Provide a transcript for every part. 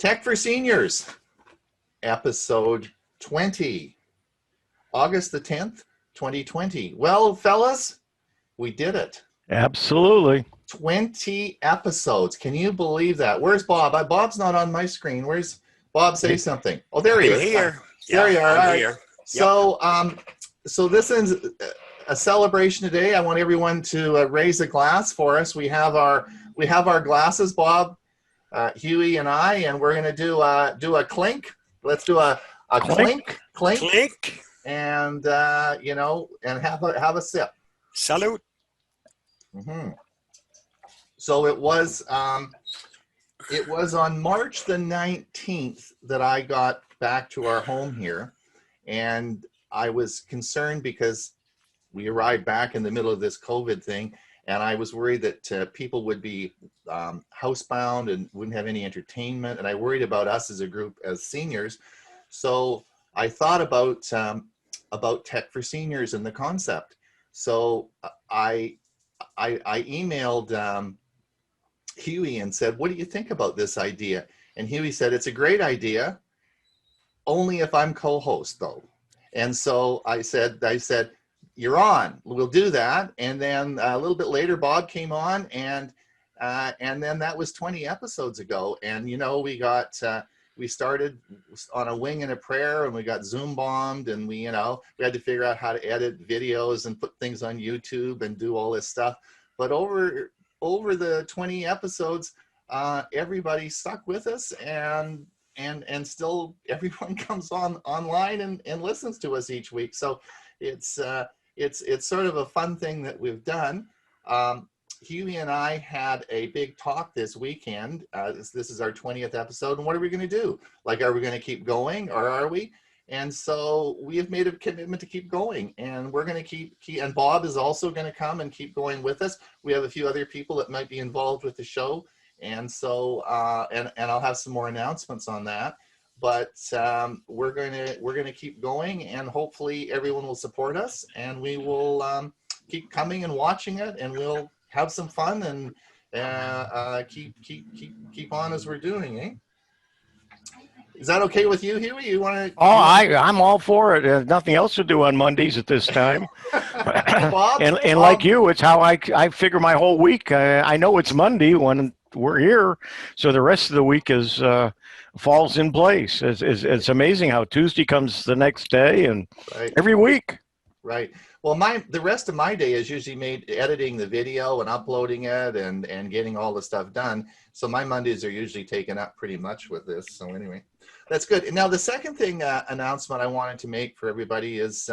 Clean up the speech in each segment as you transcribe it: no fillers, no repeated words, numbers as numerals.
Tech for Seniors, episode 20, August the 10th, 2020. Well, fellas, we did it. Absolutely. 20 episodes. Can you believe that? Where's Bob? Bob's not on my screen. Where's Bob? Say something. Oh, there he is. Here. There you are. I'm All right. here. So, so this is a celebration today. I want everyone to raise a glass for us. We have our glasses, Bob, Huey, and I, and we're going to do a clink. Let's do a clink, and and have a sip. Salute. Mm-hmm. So it was on March the 19th that I got back to our home here, and I was concerned because we arrived back in the middle of this COVID thing, and I was worried that people would be housebound and wouldn't have any entertainment, and I worried about us as a group, as seniors. So I thought about Tech for Seniors and the concept. So I emailed Huey and said, what do you think about this idea? And Huey said, it's a great idea, only if I'm co-host though. And so I said, you're on, we'll do that. And then a little bit later, Bob came on, and then that was 20 episodes ago. And, we started on a wing and a prayer, and we got Zoom bombed, and we had to figure out how to edit videos and put things on YouTube and do all this stuff. But over the 20 episodes, everybody stuck with us, and still everyone comes online and listens to us each week. So it's sort of a fun thing that we've done. Huey and I had a big talk this weekend. This is our 20th episode, and what are we going to do? Like, are we going to keep going, or are we? And so we have made a commitment to keep going, and we're going to keep and Bob is also going to come and keep going with us. We have a few other people that might be involved with the show, and so and I'll have some more announcements on that. But we're going to keep going, and hopefully everyone will support us, and we will keep coming and watching it, and we'll have some fun and keep on as we're doing, eh? Is that okay with you, Huey? You want to? I'm all for it. There's nothing else to do on Mondays at this time. Bob, and Bob, like you, it's how I figure my whole week. I know it's Monday when we're here, so the rest of the week is falls in place. It's amazing how Tuesday comes the next day, and right. Every week. Right. Well, the rest of my day is usually made editing the video and uploading it and getting all the stuff done. So my Mondays are usually taken up pretty much with this. So anyway, that's good. And now the second thing announcement I wanted to make for everybody is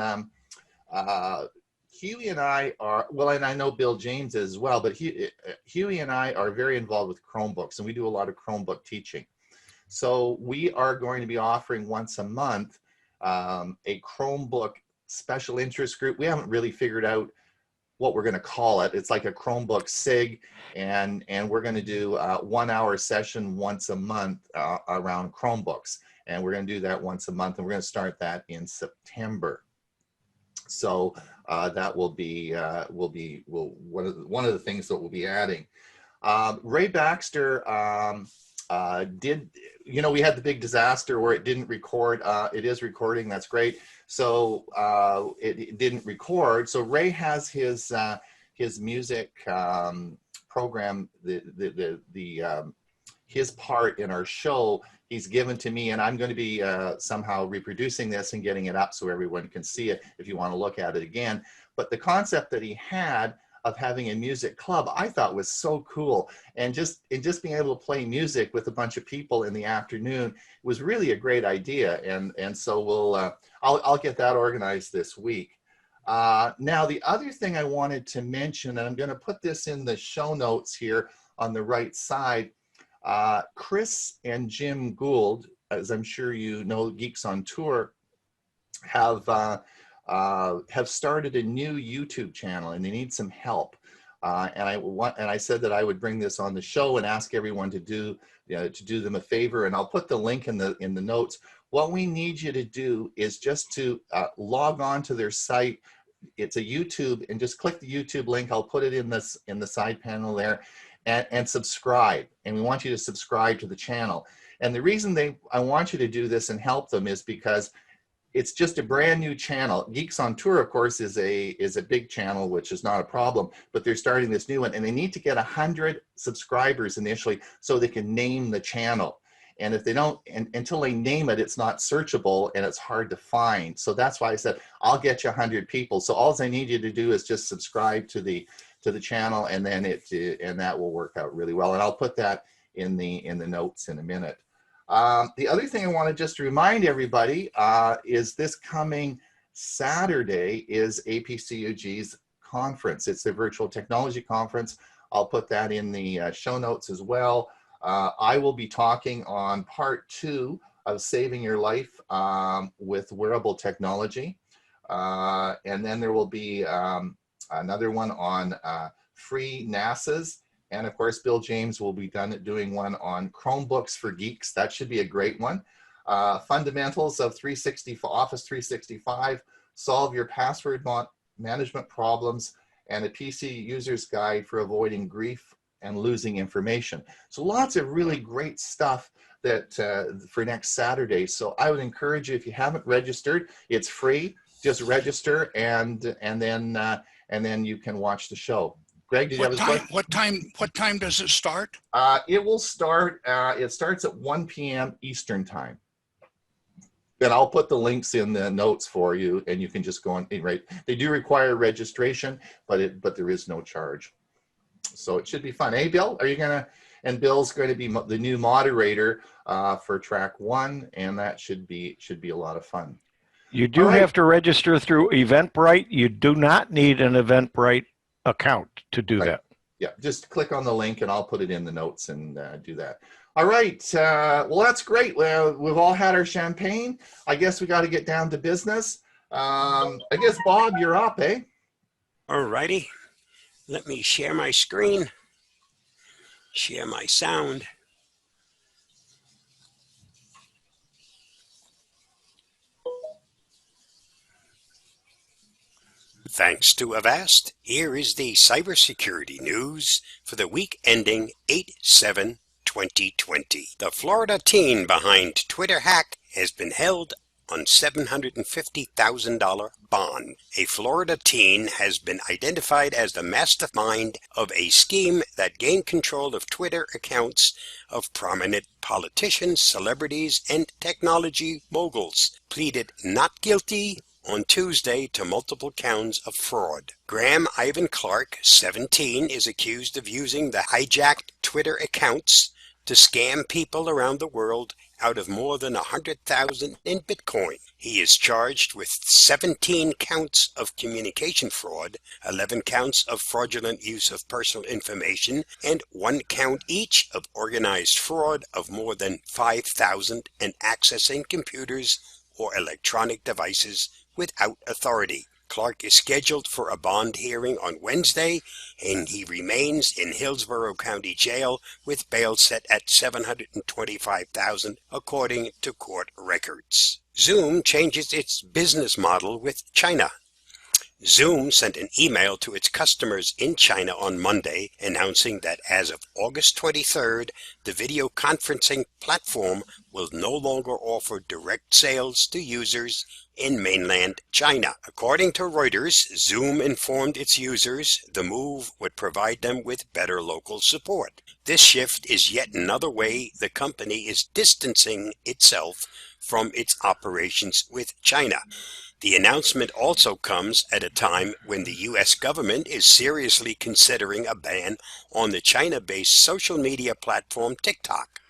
Huey and I are, well, and I know Bill James is as well, but Huey and I are very involved with Chromebooks, and we do a lot of Chromebook teaching. So we are going to be offering once a month a Chromebook special interest group. We haven't really figured out what we're going to call it. It's like a Chromebook SIG, and we're going to do a 1 hour session once a month around Chromebooks, and we're going to do that once a month, and we're going to start that in September. So that will be one of the things that we'll be adding. Ray Baxter did, we had the big disaster where it didn't record. It is recording. That's great. So it didn't record. So Ray has his music program, his part in our show. He's given to me, and I'm going to be somehow reproducing this and getting it up so everyone can see it if you want to look at it again. But the concept that he had of having a music club, I thought was so cool, and just being able to play music with a bunch of people in the afternoon was really a great idea, and so we'll I'll get that organized this week. Now the other thing I wanted to mention, and I'm going to put this in the show notes here on the right side, Chris and Jim Gould, as I'm sure you know, Geeks on Tour, have started a new YouTube channel, and they need some help. And I said that I would bring this on the show and ask everyone to do them a favor. And I'll put the link in the notes. What we need you to do is just to log on to their site. It's a YouTube, and just click the YouTube link. I'll put it in the side panel there, and subscribe. And we want you to subscribe to the channel. And the reason I want you to do this and help them is because it's just a brand new channel. Geeks on Tour, of course, is a big channel, which is not a problem, but they're starting this new one, and they need to get 100 subscribers initially so they can name the channel. And if they don't, until they name it, it's not searchable and it's hard to find. So that's why I said, I'll get you 100 people. So all I need you to do is just subscribe to the channel, and then and that will work out really well. And I'll put that in the notes in a minute. The other thing I want to just remind everybody is this coming Saturday is APCUG's conference. It's the Virtual Technology Conference. I'll put that in the show notes as well. I will be talking on part 2 of Saving Your Life with wearable technology. And then there will be another one on free NASA's. And of course, Bill James will be doing one on Chromebooks for geeks. That should be a great one. Fundamentals of Office 365, solve your password management problems, and a PC user's guide for avoiding grief and losing information. So lots of really great stuff that for next Saturday. So I would encourage you, if you haven't registered, it's free. Just register, and then you can watch the show. Greg, did you have a question? What time does it start? It will start, it starts at 1 p.m. Eastern time. And I'll put the links in the notes for you, and you can just go on, right? They do require registration, but there is no charge. So it should be fun. Hey, Bill, are you gonna, and Bill's going to be the new moderator for track 1, and that should be a lot of fun. You do have to register through Eventbrite. You do not need an Eventbrite account to do that. Yeah, just click on the link and I'll put it in the notes and do that. All right, well, that's great. Well, we've all had our champagne. I guess we got to get down to business. I guess, Bob, you're up, eh? All righty. Let me share my screen, share my sound. Thanks to Avast, here is the cybersecurity news for the week ending 8/7/2020. The Florida teen behind Twitter hack has been held on $750,000 bond. A Florida teen has been identified as the mastermind of a scheme that gained control of Twitter accounts of prominent politicians, celebrities, and technology moguls. Pleaded not guilty on Tuesday to multiple counts of fraud. Graham Ivan Clark, 17, is accused of using the hijacked Twitter accounts to scam people around the world out of more than $100,000 in Bitcoin. He is charged with 17 counts of communication fraud, 11 counts of fraudulent use of personal information, and 1 count each of organized fraud of more than 5,000 and accessing computers or electronic devices without authority. Clark is scheduled for a bond hearing on Wednesday, and he remains in Hillsborough County Jail with bail set at $725,000, according to court records. Zoom changes its business model with China. Zoom sent an email to its customers in China on Monday announcing that as of August 23rd, the video conferencing platform will no longer offer direct sales to users in mainland China. According to Reuters, Zoom informed its users the move would provide them with better local support. This shift is yet another way the company is distancing itself from its operations with China. The announcement also comes at a time when the U.S. government is seriously considering a ban on the China-based social media platform TikTok,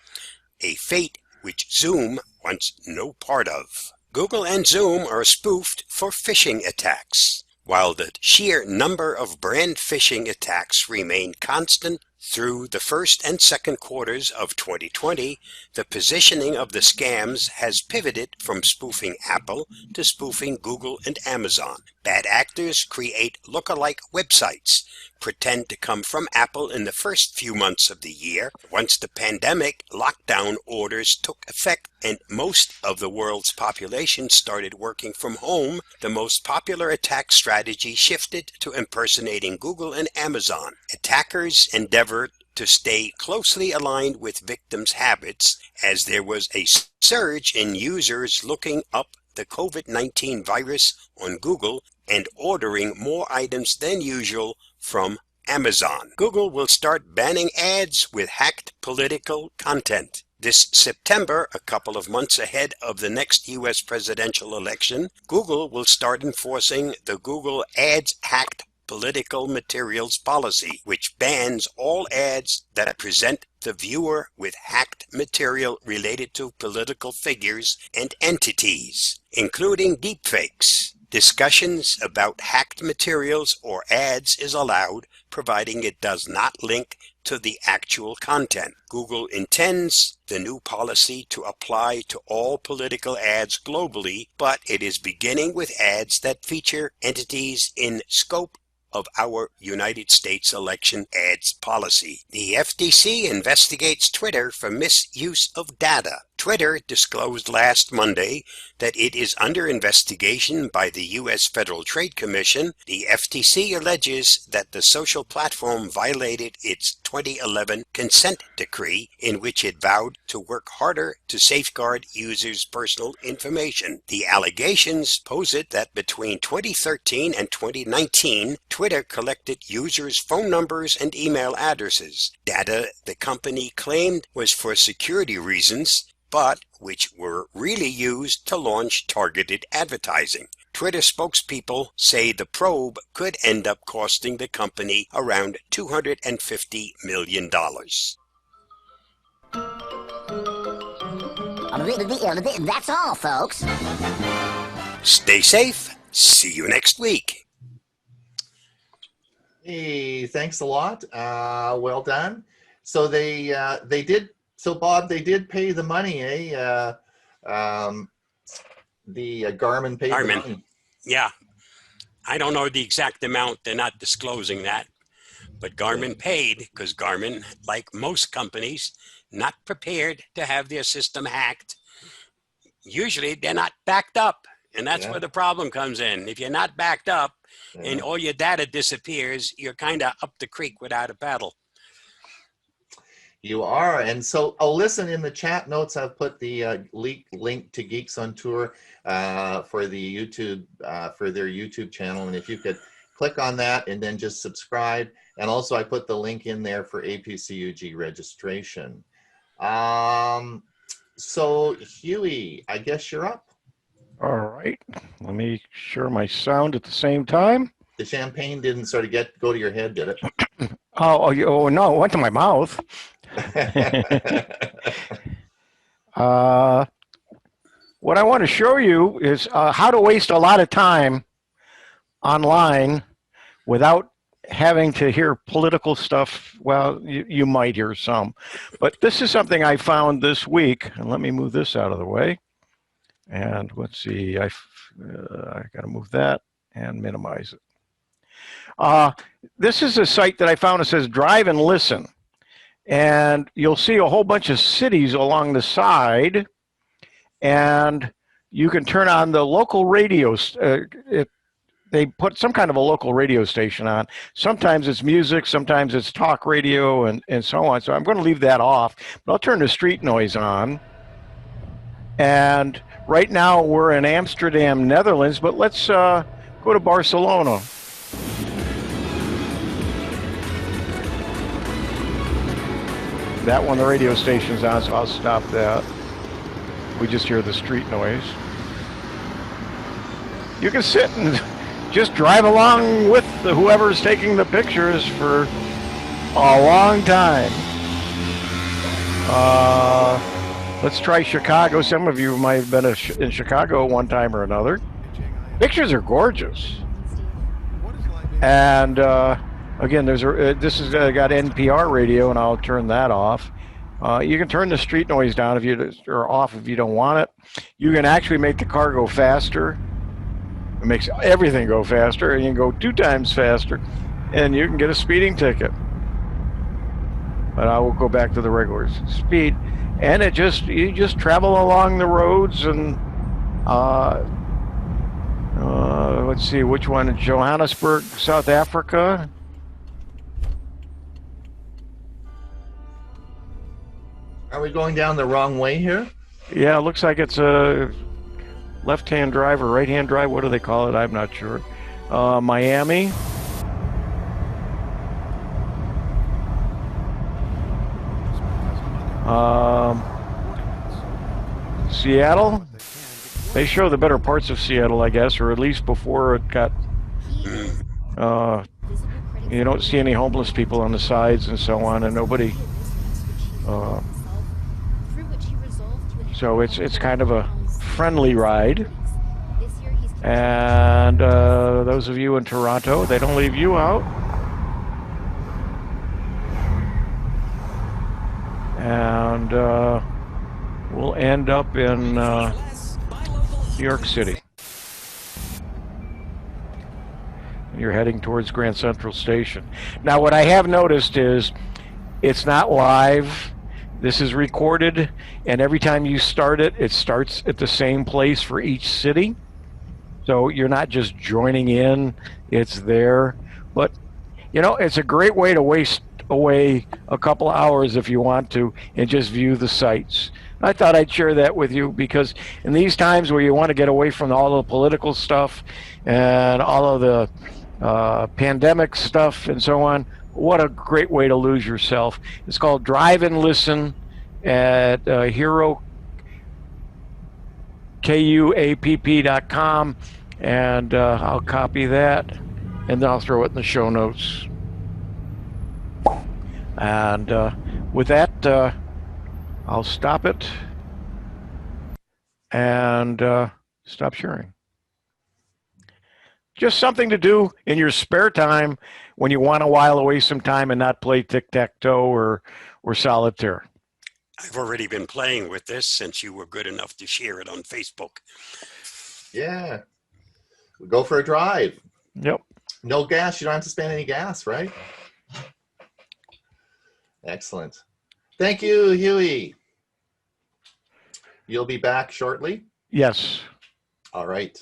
a fate which Zoom wants no part of. Google and Zoom are spoofed for phishing attacks. While the sheer number of brand phishing attacks remain constant through the first and second quarters of 2020, the positioning of the scams has pivoted from spoofing Apple to spoofing Google and Amazon. Bad actors create lookalike websites, pretend to come from Apple in the first few months of the year. Once the pandemic lockdown orders took effect and most of the world's population started working from home, the most popular attack strategy shifted to impersonating Google and Amazon. Attackers endeavored to stay closely aligned with victims' habits, as there was a surge in users looking up the COVID-19 virus on Google and ordering more items than usual from Amazon. Google will start banning ads with hacked political content. This September, a couple of months ahead of the next U.S. presidential election, Google will start enforcing the Google Ads Hacked Political Materials Policy, which bans all ads that present the viewer with hacked material related to political figures and entities, including deepfakes. Discussions about hacked materials or ads is allowed, providing it does not link to the actual content. Google intends the new policy to apply to all political ads globally, but it is beginning with ads that feature entities in scope of our United States election ads policy. The FTC investigates Twitter for misuse of data. Twitter disclosed last Monday that it is under investigation by the U.S. Federal Trade Commission. The FTC alleges that the social platform violated its 2011 consent decree, in which it vowed to work harder to safeguard users' personal information. The allegations posit that between 2013 and 2019, Twitter collected users' phone numbers and email addresses, data the company claimed was for security reasons, but which were really used to launch targeted advertising. Twitter spokespeople say the probe could end up costing the company around $250 million. That's all, folks. Stay safe. See you next week. Hey, thanks a lot. Well done. So they did. So Bob, they did pay the money, eh? The Garmin paid the money. Yeah. I don't know the exact amount. They're not disclosing that. But Garmin paid because Garmin, like most companies, not prepared to have their system hacked. Usually they're not backed up. And that's where the problem comes in. If you're not backed up and all your data disappears, you're kind of up the creek without a paddle. You are. And so, listen, in the chat notes, I've put the link to Geeks on Tour for the YouTube, for their YouTube channel. And if you could click on that and then just subscribe. And also I put the link in there for APCUG registration. So Huey, I guess you're up. All right. Let me share my sound at the same time. The champagne didn't sort of go to your head, did it? Oh no, it went to my mouth. What I want to show you is how to waste a lot of time online without having to hear political stuff. Well, you might hear some, but this is something I found this week. And let me move this out of the way. And let's see, I got to move that and minimize it. This is a site that I found that says Drive and Listen. And you'll see a whole bunch of cities along the side. And you can turn on the local radios. They put some kind of a local radio station on. Sometimes it's music, sometimes it's talk radio, and so on. So I'm going to leave that off. But I'll turn the street noise on. And right now we're in Amsterdam, Netherlands, but let's go to Barcelona. That one, the radio station's on, so I'll stop that. We just hear the street noise. You can sit and just drive along with whoever's taking the pictures for a long time. Let's try Chicago. Some of you might have been in Chicago one time or another. Pictures are gorgeous. And again, this has got NPR radio, and I'll turn that off. You can turn the street noise down or off if you don't want it. You can actually make the car go faster. It makes everything go faster, and you can go 2 times faster, and you can get a speeding ticket. But I will go back to the regular speed, and you just travel along the roads, and let's see which one. Johannesburg, South Africa. Are we going down the wrong way here? Yeah, it looks like it's a left-hand drive or right-hand drive. What do they call it? I'm not sure. Miami. Seattle. They show the better parts of Seattle, I guess, or at least before it got. You don't see any homeless people on the sides and so on, and nobody. So it's kind of a friendly ride. And those of you in Toronto, they don't leave you out. And we'll end up in New York City. You're heading towards Grand Central Station. Now, what I have noticed is it's not live. This is recorded, and every time you start it, it starts at the same place for each city. So you're not just joining in, it's there. But, you know, it's a great way to waste away a couple hours if you want to and just view the sites. I thought I'd share that with you because in these times where you want to get away from all the political stuff and all of the pandemic stuff and so on, what a great way to lose yourself. It's called Drive and Listen at KUAPP.com, and I'll copy that and then I'll throw it in the show notes. And with that, I'll stop it and stop sharing. Just something to do in your spare time when you want to while away some time and not play tic-tac-toe or solitaire. I've already been playing with this since you were good enough to share it on Facebook. Yeah. We go for a drive. Yep. No gas. You don't have to spend any gas, right? Excellent. Thank you, Hewie. You'll be back shortly? Yes. All right.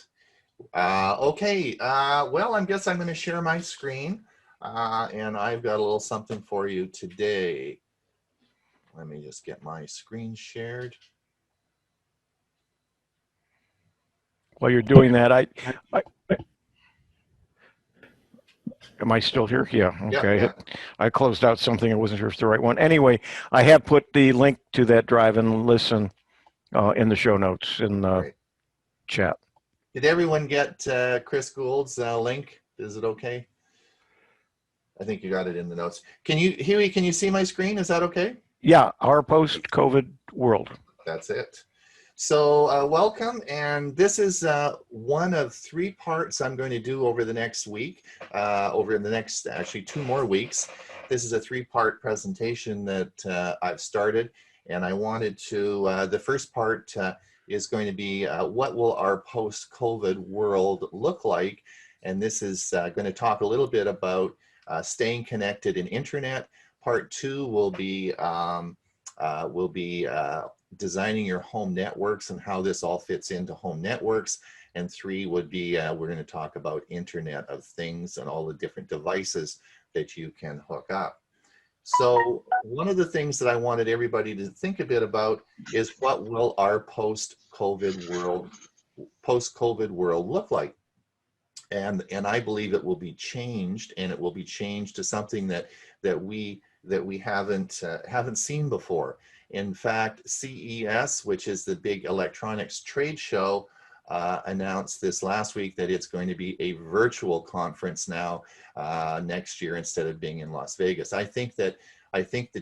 Okay. Well, I guess I'm going to share my screen. And I've got a little something for you today. Let me just get my screen shared. While you're doing that, am I still here? Yeah. Okay. Yeah. I closed out something. I wasn't sure if it's the right one. Anyway, I have put the link to that Drive and Listen in the show notes in the chat. Did everyone get Chris Gould's link? Is it okay? I think you got it in the notes. Hewie, can you see my screen? Is that okay? Yeah, our post-COVID world. That's it. So welcome, and this is one of 3 parts I'm going to do over the next week, over the next actually 2 more weeks. This is a 3-part presentation that I've started, and I wanted to, the first part is going to be what will our post-COVID world look like, and this is going to talk a little bit about staying connected in internet. Part 2 will be designing your home networks and how this all fits into home networks. And 3 would be, we're going to talk about Internet of Things and all the different devices that you can hook up. So one of the things that I wanted everybody to think a bit about is what will our post-COVID world look like? And I believe it will be changed, and it will be changed to something that we haven't seen before. In fact, CES, which is the big electronics trade show, announced this last week that it's going to be a virtual conference now next year instead of being in Las Vegas. I think the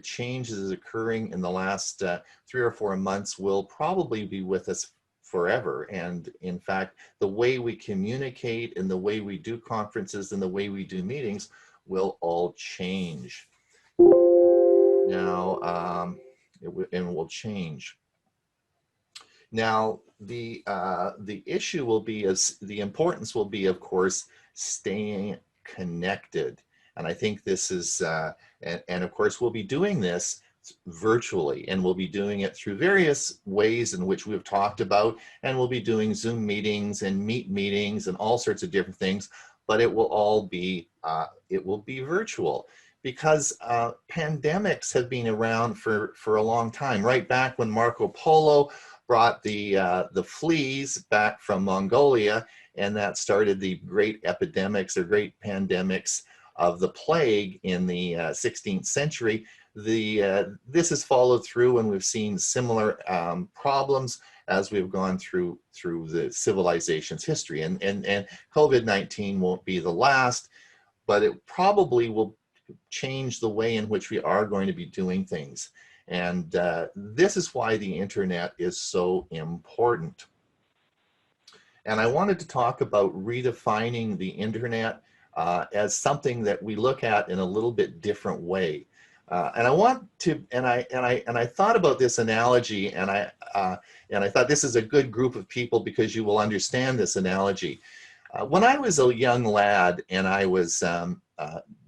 changes occurring in the last 3 or 4 months will probably be with us forever. And in fact, the way we communicate and the way we do conferences and the way we do meetings will all change. Now, it will change. Now, the issue will be, the importance will be, of course, staying connected. And I think this is, and of course, we'll be doing this virtually, and we'll be doing it through various ways in which we've talked about, and we'll be doing Zoom meetings and Meet meetings and all sorts of different things, but it will all be, virtual. because pandemics have been around for a long time. Right back when Marco Polo brought the fleas back from Mongolia, and that started the great epidemics or great pandemics of the plague in the 16th century. This has followed through, and we've seen similar problems as we've gone through the civilization's history. And COVID-19 won't be the last, but it probably will change the way in which we are going to be doing things. And this is why the internet is so important. And I wanted to talk about redefining the internet as something that we look at in a little bit different way. And I want to, and I thought about this analogy, and I thought this is a good group of people because you will understand this analogy. When I was a young lad, and I was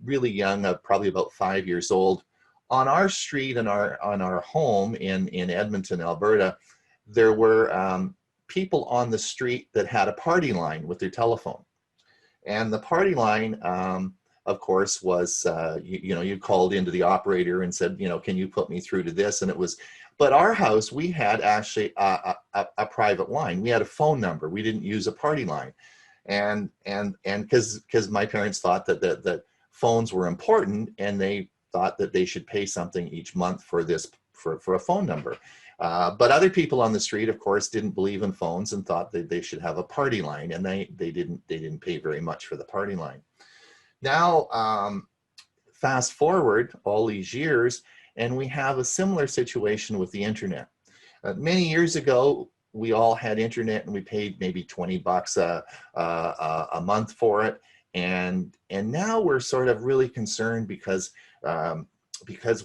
really young, probably about 5 years old, on our street and on our home in Edmonton, Alberta, there were people on the street that had a party line with their telephone. And the party line, of course, was, you called into the operator and said, can you put me through to this? And it was, but our house, we had actually a private line. We had a phone number. We didn't use a party line. And because my parents thought that phones were important, and they thought that they should pay something each month for a phone number. But other people on the street, of course, didn't believe in phones and thought that they should have a party line, and they didn't pay very much for the party line. Now, fast forward all these years, and we have a similar situation with the internet. Many years ago, we all had internet, and we paid maybe $20 a month for it, and now we're sort of really concerned because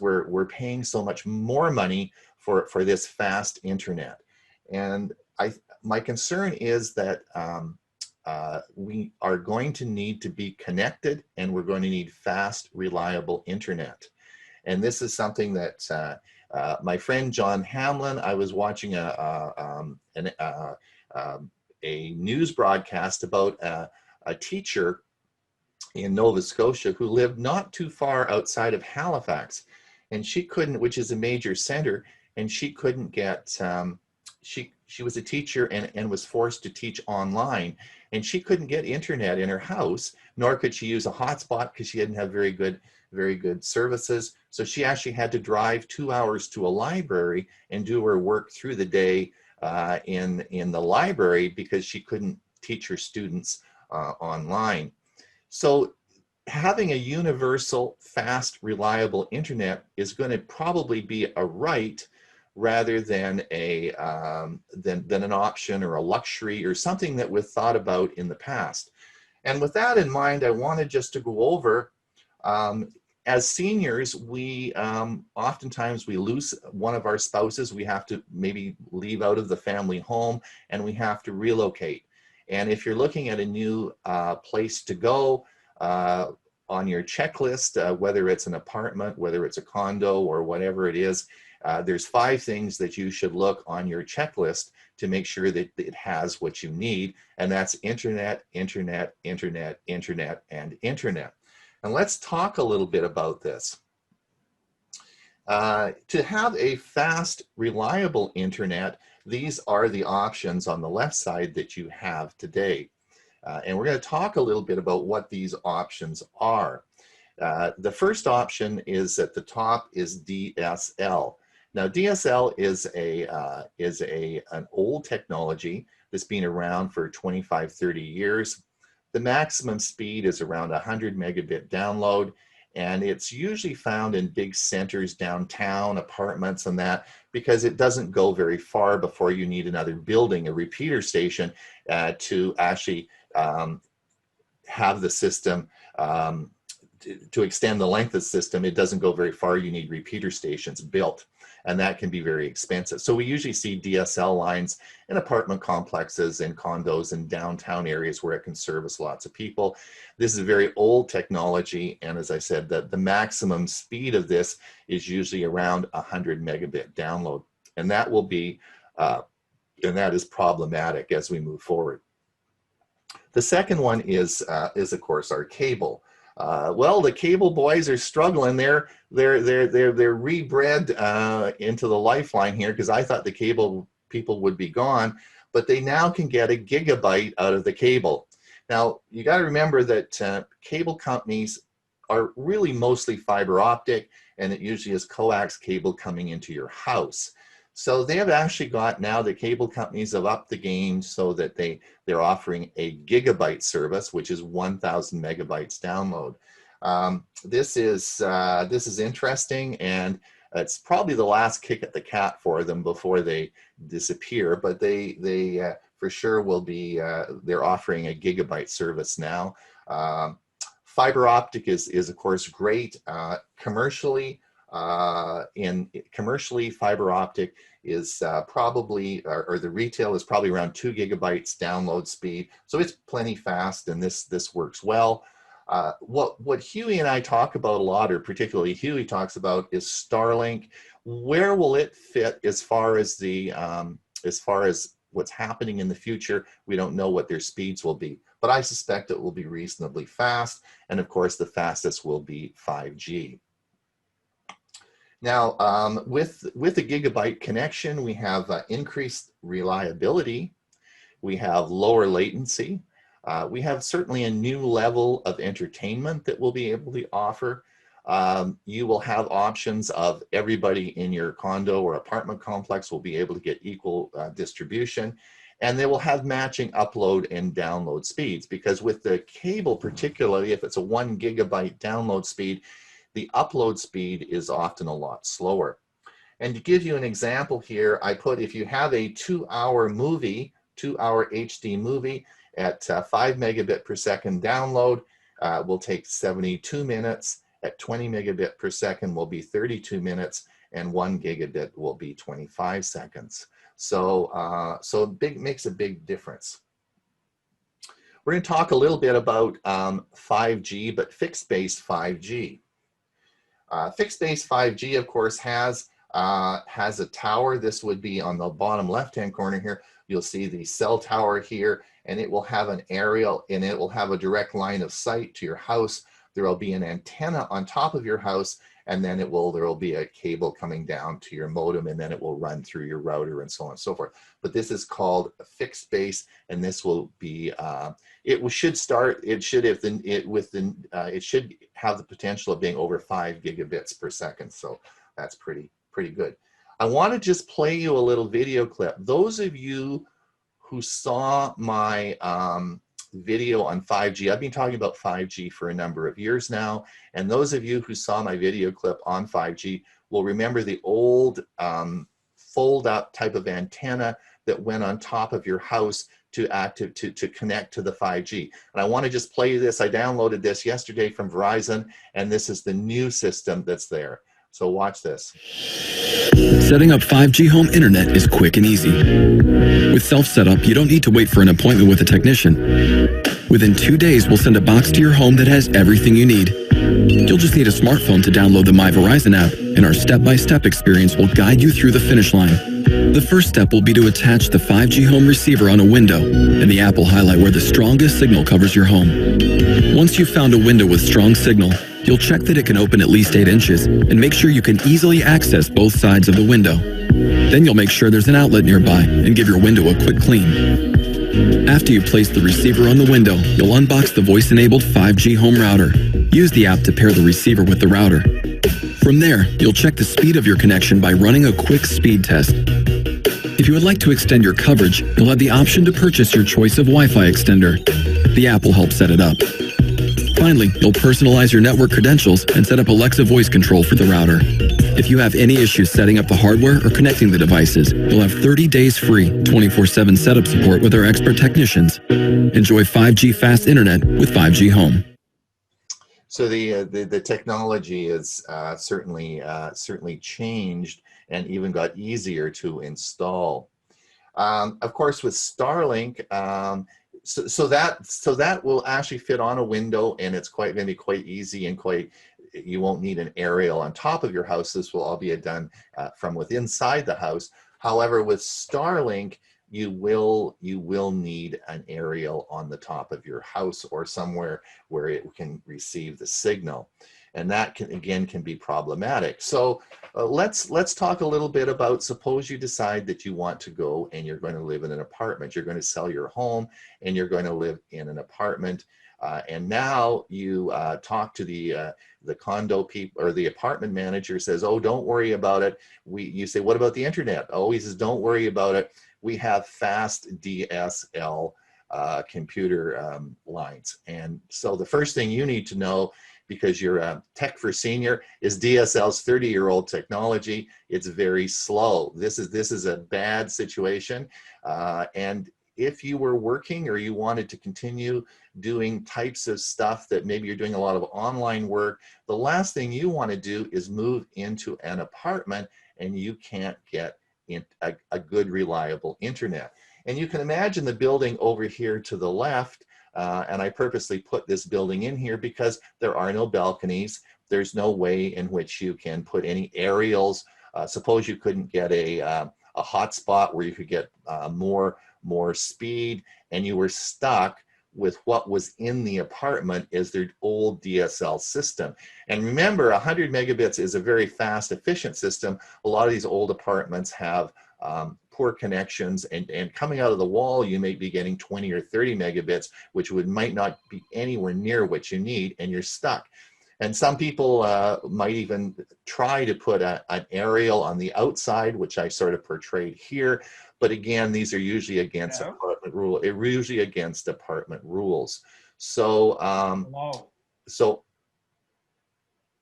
we're paying so much more money for this fast internet. And my concern is that we are going to need to be connected, and we're going to need fast, reliable internet. And this is something that my friend John Hamlin, I was watching a news broadcast about a teacher in Nova Scotia who lived not too far outside of Halifax, and she couldn't, which is a major center, and she couldn't get, she was a teacher and was forced to teach online, and she couldn't get internet in her house, nor could she use a hotspot because she didn't have very good services. So she actually had to drive 2 hours to a library and do her work through the day in the library because she couldn't teach her students online. So having a universal, fast, reliable internet is going to probably be a right rather than than an option or a luxury or something that was thought about in the past. And with that in mind, I wanted just to go over, as seniors, we oftentimes we lose one of our spouses. We have to maybe leave out of the family home, and we have to relocate. And if you're looking at a new place to go on your checklist, whether it's an apartment, whether it's a condo, or whatever it is, there's 5 things that you should look on your checklist to make sure that it has what you need. And that's internet, internet, internet, internet, and internet. And let's talk a little bit about this. To have a fast, reliable internet, these are the options on the left side that you have today. And we're going to talk a little bit about what these options are. The first option is at the top is DSL. Now, DSL is an old technology that's been around for 25, 30 years. The maximum speed is around 100 megabit download, and it's usually found in big centers downtown, apartments and that, because it doesn't go very far before you need another building, a repeater station, to actually have the system, to extend the length of the system. It doesn't go very far. You need repeater stations built, and that can be very expensive. So we usually see DSL lines in apartment complexes and condos in downtown areas where it can service lots of people. This is a very old technology, and as I said, the maximum speed of this is usually around 100 megabit download, and that will be, and that is problematic as we move forward. The second one is of course our cable. Well, the cable boys are struggling. They're rebred into the lifeline here, because I thought the cable people would be gone, but they now can get a gigabyte out of the cable. Now, you got to remember that cable companies are really mostly fiber optic, and it usually is coax cable coming into your house. So they have actually got, now the cable companies have upped the game so that they're offering a gigabyte service, which is 1,000 megabytes download. This is interesting, and it's probably the last kick at the cat for them before they disappear, but they for sure will be, they're offering a gigabyte service now. Fiber optic is of course great. Commercially, fiber optic is probably, or the retail is probably around 2 gigabytes download speed. So it's plenty fast, and this works well. What Hewie and I talk about a lot, or particularly Hewie talks about, is Starlink. Where will it fit as far as what's happening in the future? We don't know what their speeds will be, but I suspect it will be reasonably fast. And of course, the fastest will be 5G. Now, with a gigabyte connection, we have increased reliability. We have lower latency. We have certainly a new level of entertainment that we'll be able to offer. You will have options of everybody in your condo or apartment complex will be able to get equal distribution, and they will have matching upload and download speeds, because with the cable, particularly if it's a 1 gigabyte download speed, the upload speed is often a lot slower. And to give you an example here, I put, if you have a 2-hour movie, 2-hour HD movie at 5 megabit per second download, will take 72 minutes. At 20 megabit per second will be 32 minutes, and 1 gigabit will be 25 seconds. So, makes a big difference. We're going to talk a little bit about 5G, but fixed-based 5G. Fixed-based 5G, of course, has a tower. This would be on the bottom left-hand corner here. You'll see the cell tower here, and it will have an aerial, and it will have a direct line of sight to your house. There will be an antenna on top of your house, and then there will be a cable coming down to your modem, and then it will run through your router and so on and so forth. But this is called a fixed base, and this will be, it should have the potential of being over 5 gigabits per second. So that's pretty good. I want to just play you a little video clip. Those of you who saw my video on 5G, I've been talking about 5G for a number of years now, and those of you who saw my video clip on 5G will remember the old fold-up type of antenna that went on top of your house to connect to the 5G. And I want to just play you this. I downloaded this yesterday from Verizon, and this is the new system that's there. So watch this. Setting up 5G home internet is quick and easy. With self-setup, you don't need to wait for an appointment with a technician. Within 2 days, we'll send a box to your home that has everything you need. You'll just need a smartphone to download the My Verizon app, and our step-by-step experience will guide you through the finish line. The first step will be to attach the 5G home receiver on a window, and the app will highlight where the strongest signal covers your home. Once you've found a window with strong signal, you'll check that it can open at least 8 inches and make sure you can easily access both sides of the window. Then you'll make sure there's an outlet nearby and give your window a quick clean. After you place the receiver on the window, you'll unbox the voice-enabled 5G home router. Use the app to pair the receiver with the router. From there, you'll check the speed of your connection by running a quick speed test. If you would like to extend your coverage, you'll have the option to purchase your choice of Wi-Fi extender. The app will help set it up. Finally, you'll personalize your network credentials and set up Alexa voice control for the router. If you have any issues setting up the hardware or connecting the devices, you'll have 30 days free, 24/7 setup support with our expert technicians. Enjoy 5G fast internet with 5G Home. So the technology is certainly changed and even got easier to install. Of course, with Starlink, so that will actually fit on a window, and it's going to be quite easy and you won't need an aerial on top of your house. This will all be done from within inside the house. However, with Starlink, you will need an aerial on the top of your house or somewhere where it can receive the signal. And that can be problematic. So let's talk a little bit about, suppose you decide that you want to go and you're going to live in an apartment. You're going to sell your home and you're going to live in an apartment. And now you talk to the condo people, or the apartment manager says, oh, don't worry about it. You say, what about the internet? Oh, he says, don't worry about it. We have fast DSL computer lines. And so the first thing you need to know, because you're a tech for senior, is DSL's 30-year-old technology. It's very slow. This is a bad situation. And if you were working or you wanted to continue doing types of stuff that maybe you're doing a lot of online work, the last thing you want to do is move into an apartment and you can't get a good, reliable internet. And you can imagine the building over here to the left. And I purposely put this building in here because there are no balconies. There's no way in which you can put any aerials. Suppose you couldn't get a hotspot where you could get more speed, and you were stuck with what was in the apartment as their old DSL system. And remember, 100 megabits is a very fast, efficient system. A lot of these old apartments have poor connections, and coming out of the wall, you may be getting 20 or 30 megabits, which might not be anywhere near what you need, and you're stuck. And some people might even try to put an aerial on the outside, which I sort of portrayed here. But again, these are usually against apartment rule. Usually against apartment rules. So, so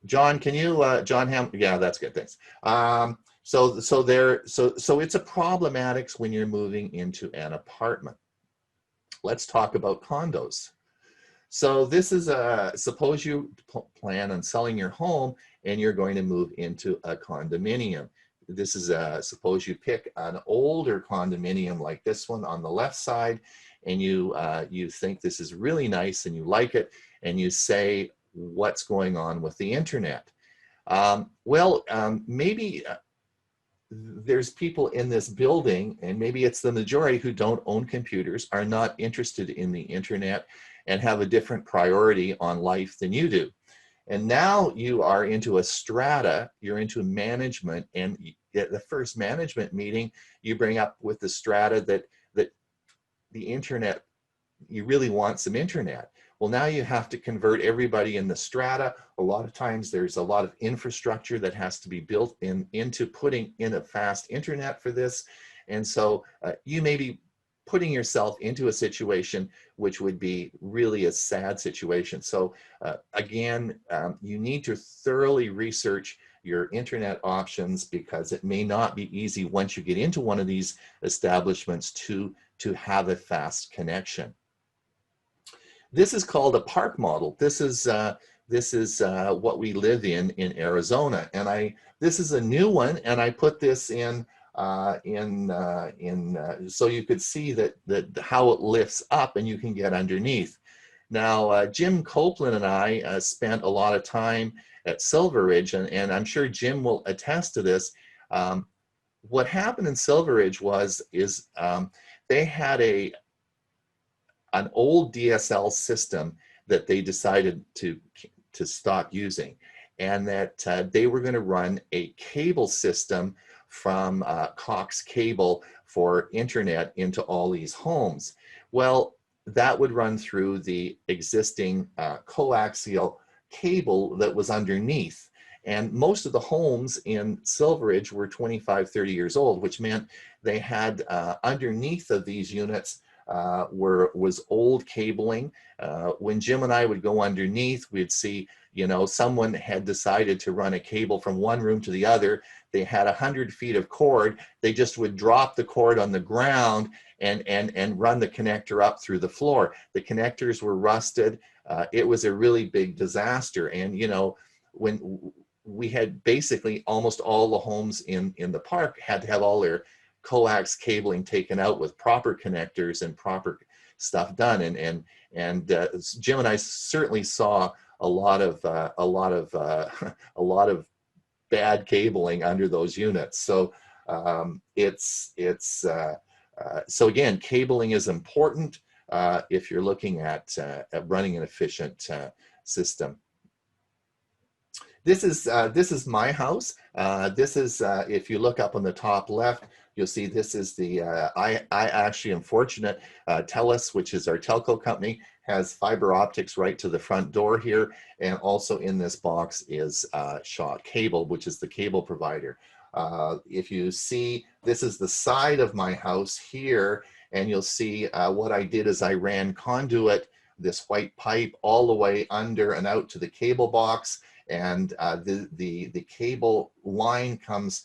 John, can you, John Ham? Yeah, that's good. Thanks. So it's a problematic when you're moving into an apartment. Let's talk about condos. So this is suppose you plan on selling your home and you're going to move into a condominium. This is suppose you pick an older condominium like this one on the left side, and you think this is really nice and you like it, and you say, what's going on with the internet? Maybe there's people in this building, and maybe it's the majority who don't own computers, are not interested in the internet and have a different priority on life than you do. And now you are into a strata, you're into management, and at the first management meeting, you bring up with the strata that the internet, you really want some internet. Well, now you have to convert everybody in the strata. A lot of times there's a lot of infrastructure that has to be built into putting in a fast internet for this. And so you may be putting yourself into a situation which would be really a sad situation. So again, you need to thoroughly research your internet options, because it may not be easy once you get into one of these establishments to have a fast connection. This is called a park model. This is what we live in Arizona, and this is a new one, and I put this in so you could see that how it lifts up and you can get underneath. Now, Jim Copeland and I spent a lot of time at Silver Ridge, and I'm sure Jim will attest to this. What happened in Silver Ridge is they had an old DSL system that they decided to stop using, and that they were going to run a cable system from Cox Cable for internet into all these homes. Well, that would run through the existing coaxial cable that was underneath. And most of the homes in Silver Ridge were 25, 30 years old, which meant they had underneath of these units was old cabling. When Jim and I would go underneath, we'd see, someone had decided to run a cable from one room to the other. They had 100 feet of cord. They just would drop the cord on the ground and run the connector up through the floor. The connectors were rusted. It was a really big disaster. And, when we had basically almost all the homes in the park had to have all their coax cabling taken out with proper connectors and proper stuff done. And Jim and I certainly saw a lot of bad cabling under those units. So it's So again, cabling is important if you're looking at running an efficient system. This is my house. This is if you look up on the top left, you'll see this is the I actually am fortunate. TELUS, which is our telco company, has fiber optics right to the front door here, and also in this box is Shaw Cable, which is the cable provider. If you see, this is the side of my house here, and you'll see what I did is I ran conduit, this white pipe, all the way under and out to the cable box, and the cable line comes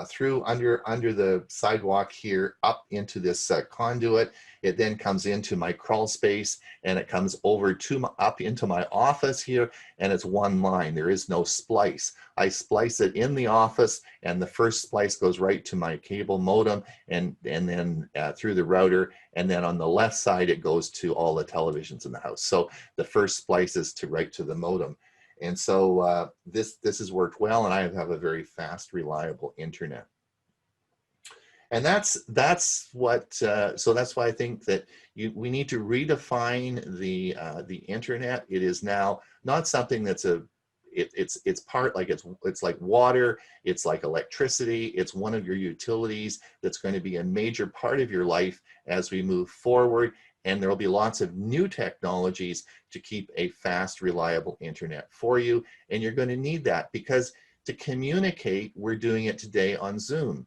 through under the sidewalk here up into this conduit. It then comes into my crawl space, and it comes over to up into my office here, and it's one line. There is no splice. I splice it in the office, and the first splice goes right to my cable modem, and then through the router, and then on the left side it goes to all the televisions in the house. So the first splice is right to the modem. And so this has worked well, and I have a very fast, reliable internet. And that's what. So that's why I think that we need to redefine the internet. It is now not something that's it's part, like it's like water, it's like electricity, it's one of your utilities that's going to be a major part of your life as we move forward. And there will be lots of new technologies to keep a fast, reliable internet for you. And you're going to need that, because to communicate, we're doing it today on Zoom.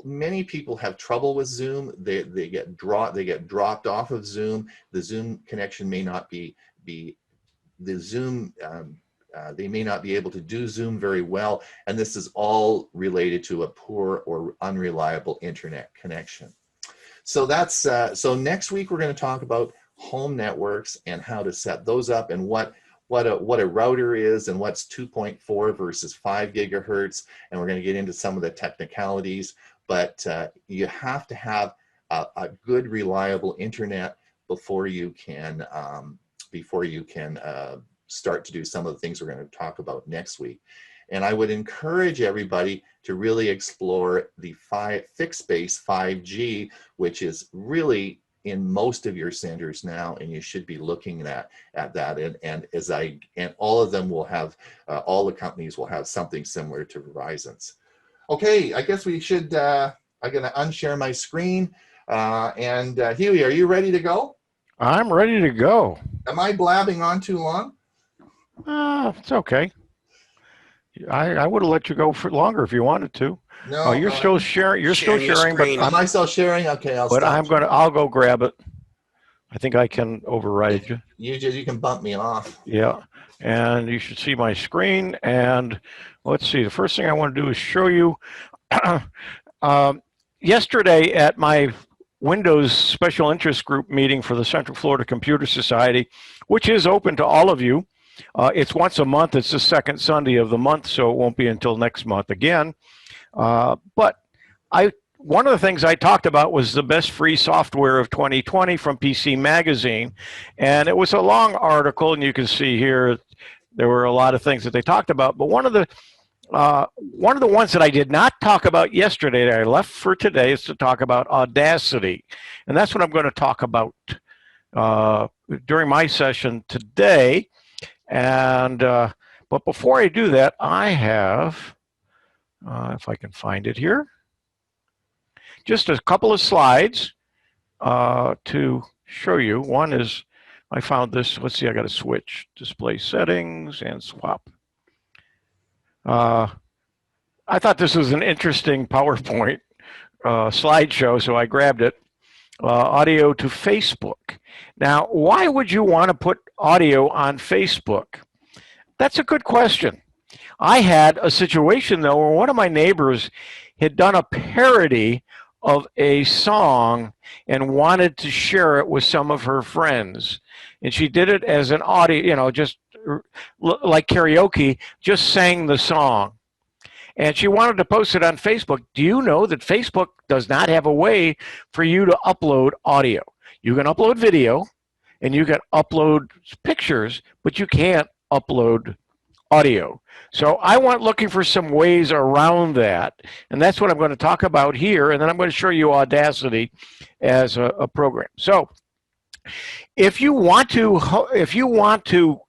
Many people have trouble with Zoom. They get dropped off of Zoom. The Zoom connection may not be the Zoom. They may not be able to do Zoom very well, and this is all related to a poor or unreliable internet connection. So that's so next week we're going to talk about home networks and how to set those up, and what a router is, and what's 2.4 versus 5 gigahertz, and we're going to get into some of the technicalities. But you have to have a good, reliable internet before you can start to do some of the things we're going to talk about next week. And I would encourage everybody to really explore the fixed base 5G, which is really in most of your centers now, and you should be looking at that. And all of them will have, all the companies will have something similar to Verizon's. Okay, I guess we should, I'm going to unshare my screen. Hewie, are you ready to go? I'm ready to go. Am I blabbing on too long? It's okay. I would have let you go for longer if you wanted to. No. Oh, you're still sharing. You're still sharing, but am I still sharing? Okay, I'll go grab it. I think I can override you. You can bump me off. Yeah, and you should see my screen. And let's see. The first thing I want to do is show you. Yesterday at my Windows Special Interest Group meeting for the Central Florida Computer Society, which is open to all of you. It's once a month. It's the second Sunday of the month, so it won't be until next month again. But one of the things I talked about was the best free software of 2020 from PC Magazine. And it was a long article, and you can see here there were a lot of things that they talked about. But one of the ones that I did not talk about yesterday that I left for today is to talk about Audacity. And that's what I'm going to talk about during my session today. And but before I do that, I have, if I can find it here, just a couple of slides to show you. One is, I found this. Let's see, I got to switch display settings and swap. I thought this was an interesting PowerPoint slideshow, so I grabbed it. Audio to Facebook. Now, why would you want to put audio on Facebook? That's a good question. I had a situation, though, where one of my neighbors had done a parody of a song and wanted to share it with some of her friends. And she did it as an audio, just like karaoke, just sang the song. And she wanted to post it on Facebook. Do you know that Facebook does not have a way for you to upload audio? You can upload video and you can upload pictures, but you can't upload audio. So I want looking for some ways around that, and that's what I'm going to talk about here, and then I'm going to show you Audacity as a program. So if you want to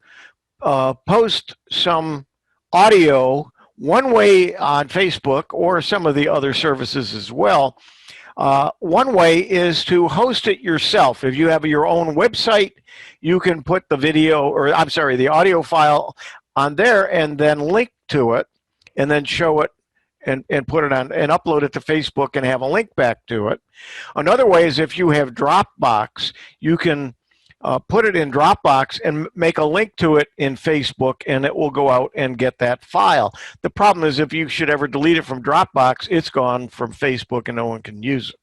post some audio one way on Facebook or some of the other services as well, one way is to host it yourself. If you have your own website, you can put the the audio file on there and then link to it and then show it and put it on and upload it to Facebook and have a link back to it. Another way is if you have Dropbox, you can put it in Dropbox and make a link to it in Facebook, and it will go out and get that file. The problem is if you should ever delete it from Dropbox, it's gone from Facebook and no one can use it.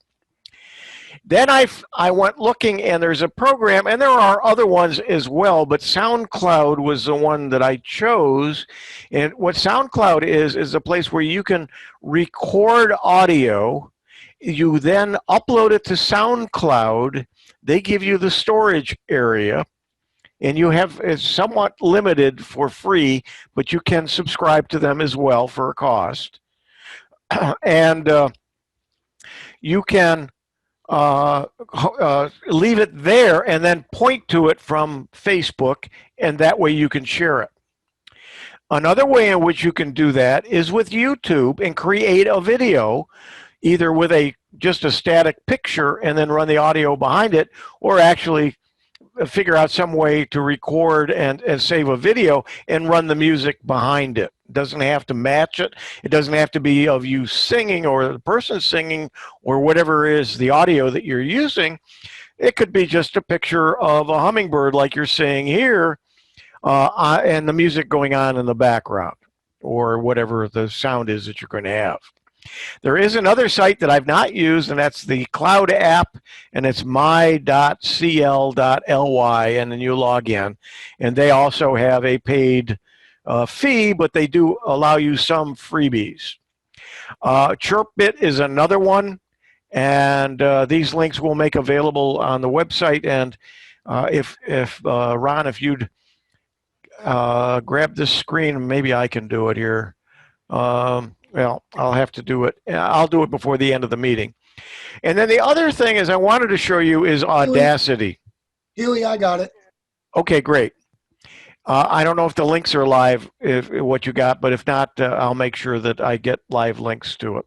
Then I went looking, and there's a program, and there are other ones as well, but SoundCloud was the one that I chose. And what SoundCloud is a place where you can record audio. You then upload it to SoundCloud. They give you the storage area, and it's somewhat limited for free, but you can subscribe to them as well for a cost. And you can leave it there and then point to it from Facebook, and that way you can share it. Another way in which you can do that is with YouTube and create a video, either with just a static picture and then run the audio behind it, or actually figure out some way to record and save a video and run the music behind it. It doesn't have to match it. It doesn't have to be of you singing or the person singing or whatever is the audio that you're using. It could be just a picture of a hummingbird like you're seeing here, and the music going on in the background or whatever the sound is that you're going to have. There is another site that I've not used, and that's the Cloud app, and it's my.cl.ly, and then you log in. And they also have a paid fee, but they do allow you some freebies. ChirpBit is another one, and these links we'll make available on the website. And if Ron, if you'd grab this screen, maybe I can do it here. Well, I'll have to do it. I'll do it before the end of the meeting. And then the other thing is I wanted to show you is Audacity. Huey, I got it. Okay, great. I don't know if the links are live, what you got, but if not, I'll make sure that I get live links to it.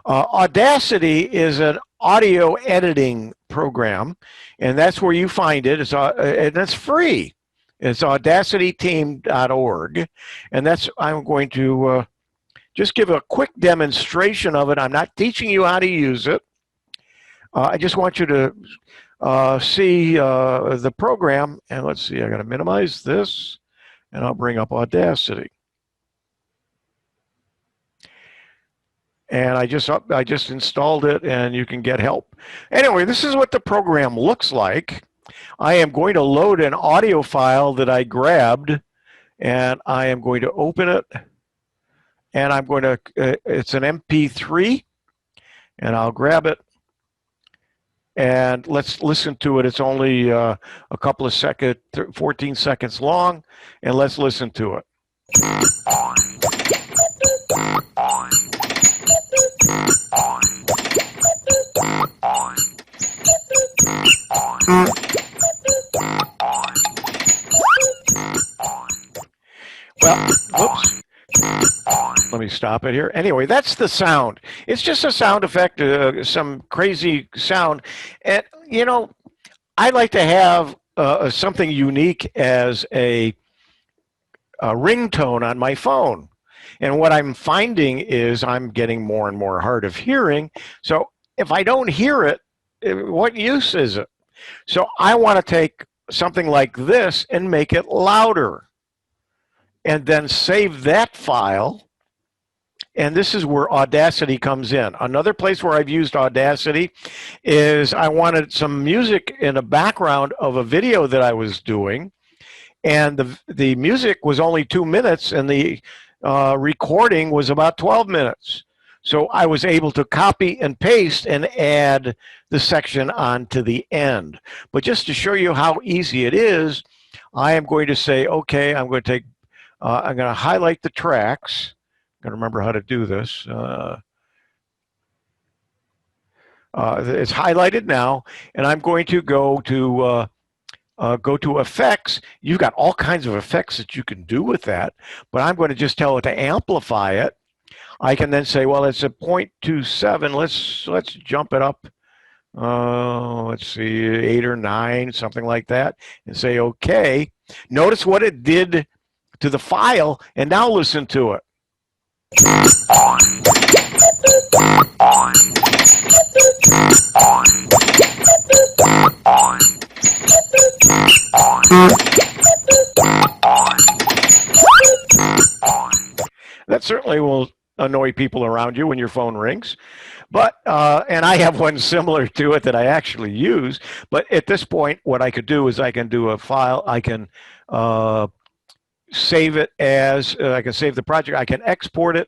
Audacity is an audio editing program, and that's where you find it. And it's free. It's audacityteam.org, and I'm going to just give a quick demonstration of it. I'm not teaching you how to use it. I just want you to see the program. And let's see, I got to minimize this, and I'll bring up Audacity. And I just installed it, and you can get help. Anyway, this is what the program looks like. I am going to load an audio file that I grabbed, and I am going to open it. And I'm going to, it's an MP3, and I'll grab it. And let's listen to it. It's only a couple of seconds, 14 seconds long, and let's listen to it. Well, whoops. Let me stop it here. Anyway, that's the sound. It's just a sound effect, some crazy sound. And, you know, I like to have something unique as a ringtone on my phone. And what I'm finding is I'm getting more and more hard of hearing. So if I don't hear it, what use is it? So I want to take something like this and make it louder, and then save that file. And this is where Audacity comes in. Another place where I've used Audacity is I wanted some music in the background of a video that I was doing, and the music was only 2 minutes, and the recording was about 12 minutes. So I was able to copy and paste and add the section onto the end. But just to show you how easy it is, I am going to say, okay, I'm going to take I'm going to highlight the tracks. I'm going to remember how to do this. It's highlighted now, and I'm going to go to effects. You've got all kinds of effects that you can do with that, but I'm going to just tell it to amplify it. I can then say, well, it's a 0.27. Let's jump it up. Let's see, 8 or 9, something like that, and say okay. Notice what it did to the file, and now listen to it. That certainly will annoy people around you when your phone rings. But, and I have one similar to it that I actually use. But at this point, what I could do is I can do a file. I can save it as, I can save the project. I can export it.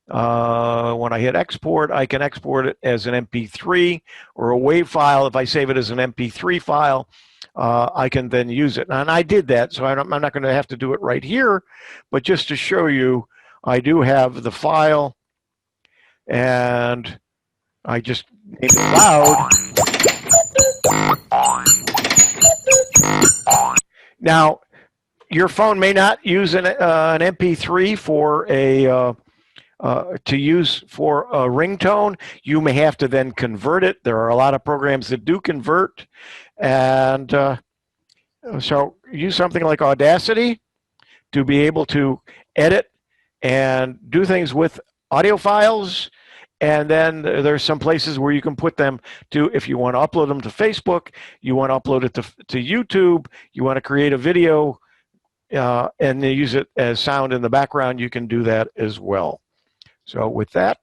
When I hit export, I can export it as an MP3 or a WAV file. If I save it as an MP3 file, I can then use it. And I did that, so I'm not going to have to do it right here. But just to show you, I do have the file, and I just named it loud. Now, your phone may not use an MP3 for to use for a ringtone. You may have to then convert it. There are a lot of programs that do convert, and so use something like Audacity to be able to edit and do things with audio files. And then there's some places where you can put them to, if you want to upload them to Facebook, you want to upload it to YouTube, you want to create a video and use it as sound in the background, you can do that as well. So with that,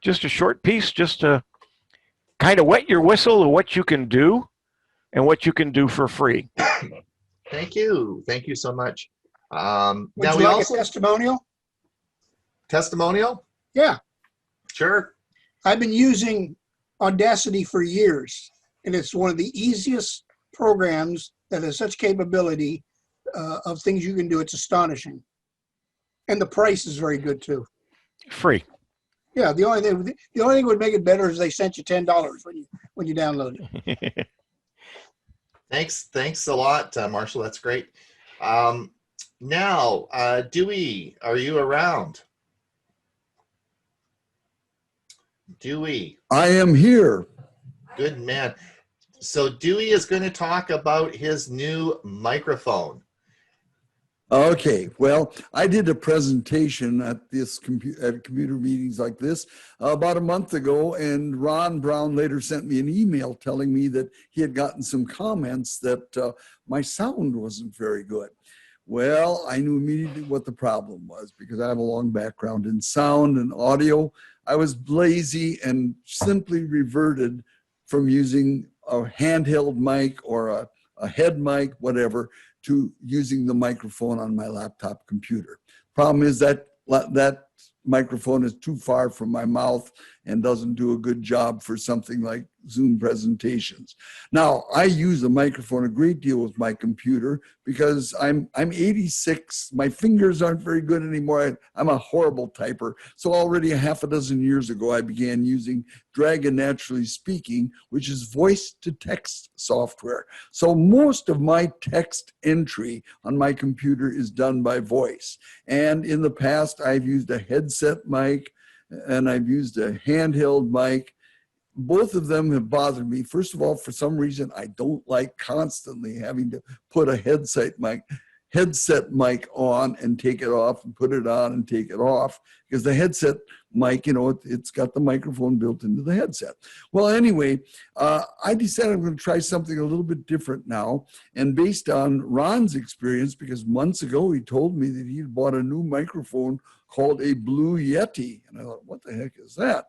just a short piece just to kind of wet your whistle of what you can do and what you can do for free. Thank you. Thank you so much. Would Now you we like also a testimonial? testimonial. Yeah. Sure. I've been using Audacity for years, and it's one of the easiest programs that has such capability of things you can do. It's astonishing. And the price is very good too. Free. Yeah, the only thing that would make it better is they sent you $10 when you download it. Thanks a lot, Marshall. That's great. Now, Dewey, are you around? Dewey. I am here. Good man. So Dewey is going to talk about his new microphone. Okay, well, I did a presentation at computer meetings like this about a month ago, and Ron Brown later sent me an email telling me that he had gotten some comments that my sound wasn't very good. Well, I knew immediately what the problem was because I have a long background in sound and audio. I was lazy and simply reverted from using a handheld mic or a head mic, whatever, to using the microphone on my laptop computer. Problem is that microphone is too far from my mouth and doesn't do a good job for something like Zoom presentations. Now, I use a microphone a great deal with my computer because I'm 86. My fingers aren't very good anymore. I'm a horrible typer. So already a half a dozen years ago, I began using Dragon Naturally Speaking, which is voice-to-text software. So most of my text entry on my computer is done by voice. And in the past, I've used a headset mic and I've used a handheld mic. Both of them have bothered me. First of all, for some reason, I don't like constantly having to put a headset mic on and take it off and put it on and take it off, because the headset mic, you know, it's got the microphone built into the headset. Well, anyway, I decided I'm going to try something a little bit different now. And based on Ron's experience, because months ago he told me that he'd bought a new microphone called a Blue Yeti. And I thought, what the heck is that?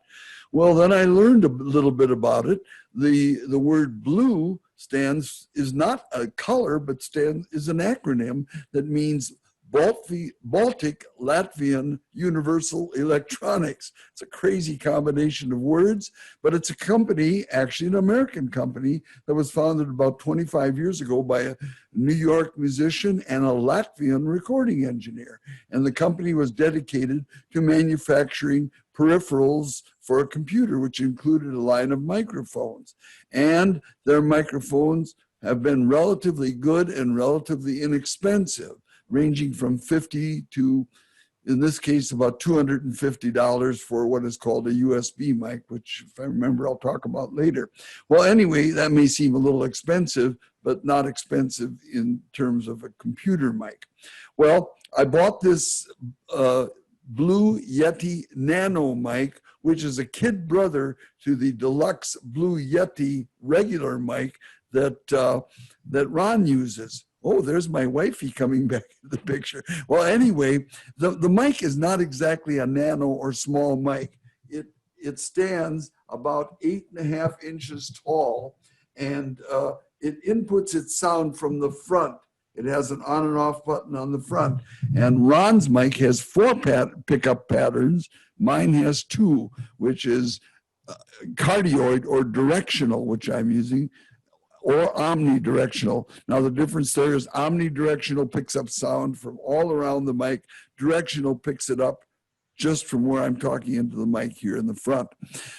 Well, then I learned a little bit about it. The word blue is not a color, but is an acronym that means Baltic Latvian Universal Electronics. It's a crazy combination of words, but it's a company, actually an American company, that was founded about 25 years ago by a New York musician and a Latvian recording engineer. And the company was dedicated to manufacturing peripherals for a computer, which included a line of microphones. And their microphones have been relatively good and relatively inexpensive, ranging from $50 to, in this case, about $250 for what is called a USB mic, which, if I remember, I'll talk about later. Well, anyway, that may seem a little expensive, but not expensive in terms of a computer mic. Well, I bought this Blue Yeti Nano mic, which is a kid brother to the deluxe Blue Yeti regular mic that Ron uses. Oh, there's my wifey coming back into the picture. Well, anyway, the mic is not exactly a nano or small mic. It stands about 8.5 inches tall, and it inputs its sound from the front. It has an on and off button on the front. And Ron's mic has 4 pickup patterns. Mine has 2, which is cardioid or directional, which I'm using, or omnidirectional. Now the difference there is omnidirectional picks up sound from all around the mic. Directional picks it up just from where I'm talking into the mic here in the front.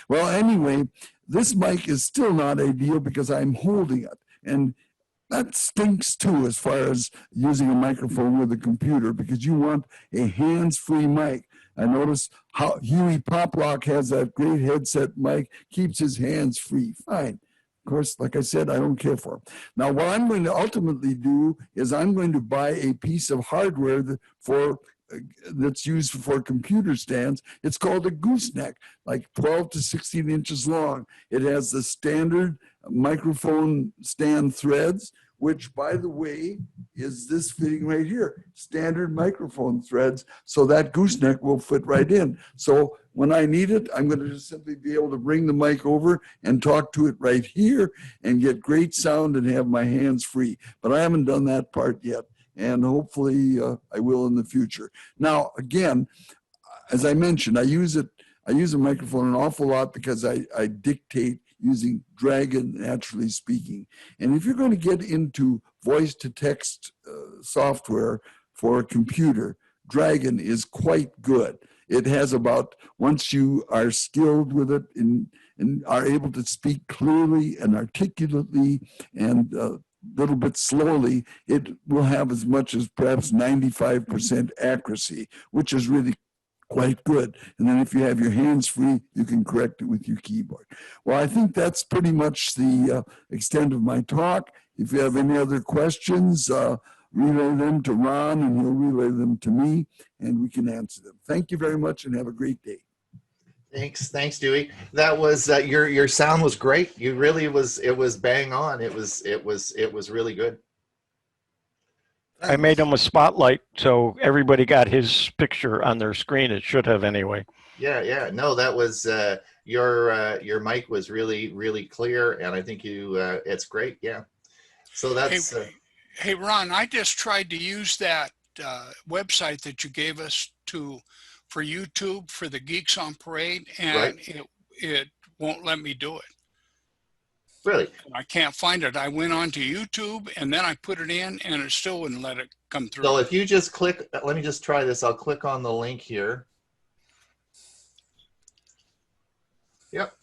Well, anyway, this mic is still not ideal because I'm holding it. And that stinks too, as far as using a microphone with a computer, because you want a hands-free mic. I notice how Huey Poplock has that great headset mic, keeps his hands free. Fine. Of course, like I said, I don't care for them. Now, what I'm going to ultimately do is I'm going to buy a piece of hardware that's used for computer stands. It's called a gooseneck, like 12 to 16 inches long. It has the standard microphone stand threads, which, by the way, is this fitting right here, standard microphone threads, so that gooseneck will fit right in. So when I need it, I'm going to just simply be able to bring the mic over and talk to it right here and get great sound and have my hands free. But I haven't done that part yet, and hopefully I will in the future. Now, again, as I mentioned, I use a microphone an awful lot because I dictate using Dragon Naturally Speaking. And if you're going to get into voice-to-text software for a computer, Dragon is quite good. It has about, once you are skilled with it and are able to speak clearly and articulately and a little bit slowly, it will have as much as perhaps 95% accuracy, which is really quite good. And then if you have your hands free, you can correct it with your keyboard. Well, I think that's pretty much the extent of my talk. If you have any other questions, relay them to Ron and he'll relay them to me and we can answer them. Thank you very much and have a great day. Thanks, Dewey. That was your sound was great. It was bang on. It was really good. I made him a spotlight so everybody got his picture on their screen. It should have anyway. Yeah. No, that was your mic was really clear, and I think it's great. Yeah. So that's. Hey Ron, I just tried to use that website that you gave us for YouTube for the Geeks on Parade, and right. it won't let me do it. Really? I can't find it. I went on to YouTube and then I put it in and it still wouldn't let it come through. So if you just click, let me just try this. I'll click on the link here. Yep.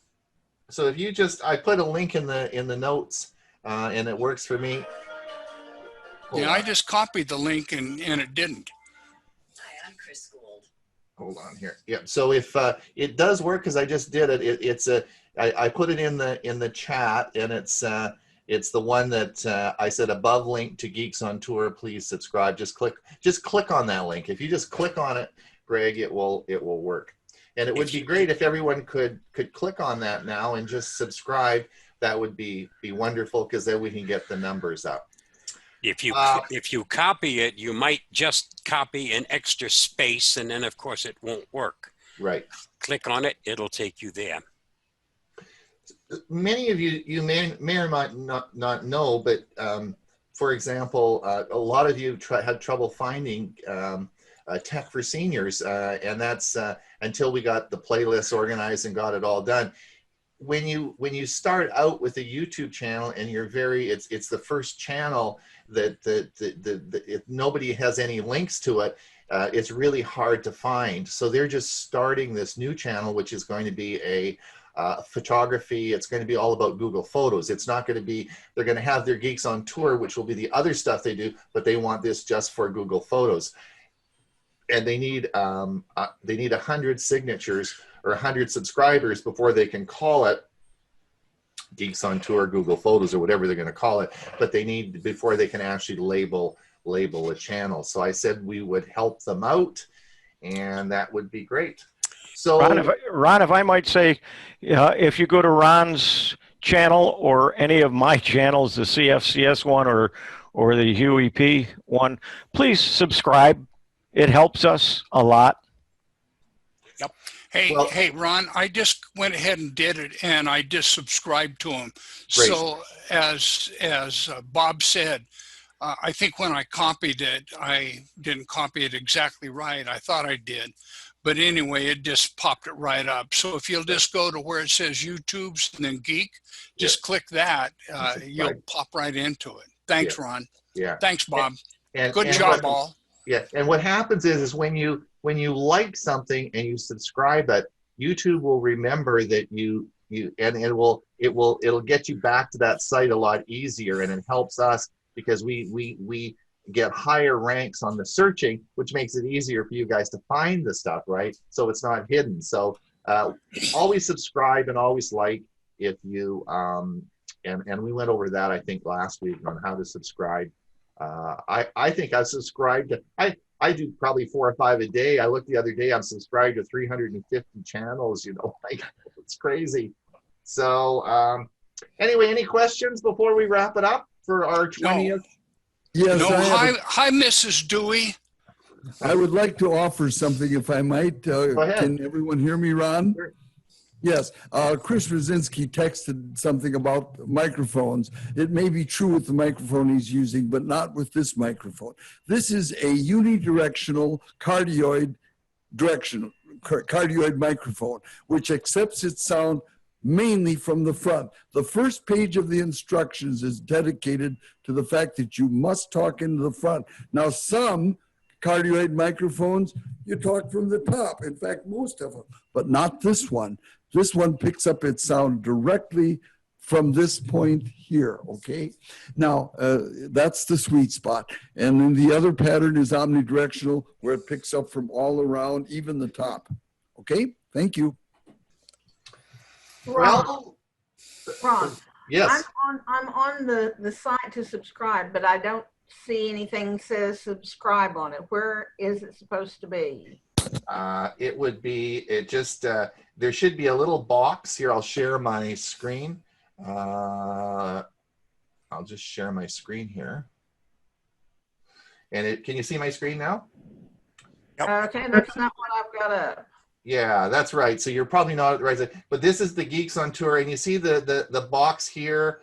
So if you I put a link in the notes and it works for me. Yeah, I just copied the link and it didn't. Hi, I'm Chris Gould. Hold on here. Yep. So if it does work, because I just did it, I put it in the chat, and it's the one that I said above link to Geeks on Tour. Please subscribe. Just click on that link. If you just click on it, Greg, it will work. And it would be great if everyone could click on that now and just subscribe. That would be wonderful, because then we can get the numbers up. If you copy it, you might just copy an extra space, and then of course it won't work. Right. Click on it; it'll take you there. Many of you may or might not know, but for example, a lot of you had trouble finding tech for seniors, and that's until we got the playlists organized and got it all done. When you start out with a YouTube channel and you're it's the first channel that nobody has any links to it, it's really hard to find. So they're just starting this new channel, which is going to be a photography. It's going to be all about Google Photos. It's not going to be, they're going to have their Geeks on Tour, which will be the other stuff they do, but they want this just for Google Photos. And they need 100 signatures or 100 subscribers before they can call it Geeks on Tour, Google Photos, or whatever they're going to call it. But they need, before they can actually label a channel. So I said we would help them out, and that would be great. So Ron, if I might say, if you go to Ron's channel or any of my channels, the CFCS one or the Hewie P one, please subscribe. It helps us a lot. Yep. Hey, Ron, I just went ahead and did it, and I just subscribed to him. Great. So as Bob said, I think when I copied it, I didn't copy it exactly right. I thought I did. But anyway, it just popped it right up. So if you'll just go to where it says YouTube's and then Geek, just click that. You'll pop right into it. Thanks, Ron. Yeah. Thanks, Bob. And good job, all. Yeah. And what happens is when you like something and you subscribe it, YouTube will remember that and it'll get you back to that site a lot easier, and it helps us because we get higher ranks on the searching, which makes it easier for you guys to find the stuff, right? So it's not hidden. So always subscribe and always like if you, and we went over that, I think, last week on how to subscribe. I think I subscribed to, I do probably 4 or 5 a day. I looked the other day, I'm subscribed to 350 channels, like it's crazy. So anyway, any questions before we wrap it up for our 20th? Yes. No, hi, Mrs. Dewey. I would like to offer something, if I might. Go ahead. Can everyone hear me, Ron? Sure. Yes. Chris Rosinski texted something about microphones. It may be true with the microphone he's using, but not with this microphone. This is a unidirectional cardioid microphone, which accepts its sound mainly from the front. The first page of the instructions is dedicated to the fact that you must talk into the front. Now, some cardioid microphones, you talk from the top. In fact, most of them, but not this one. This one picks up its sound directly from this point here, okay? Now, that's the sweet spot. And then the other pattern is omnidirectional, where it picks up from all around, even the top. Okay, thank you. Well, Ron, yes. I'm on the site to subscribe, but I don't see anything says subscribe on it. Where is it supposed to be? It would be, there should be a little box here. I'll share my screen. I'll just share my screen here. And can you see my screen now? Yep. Okay, that's not what I've got up. Yeah, that's right. So you're probably not at the right side, but this is the Geeks on Tour, and you see the box here.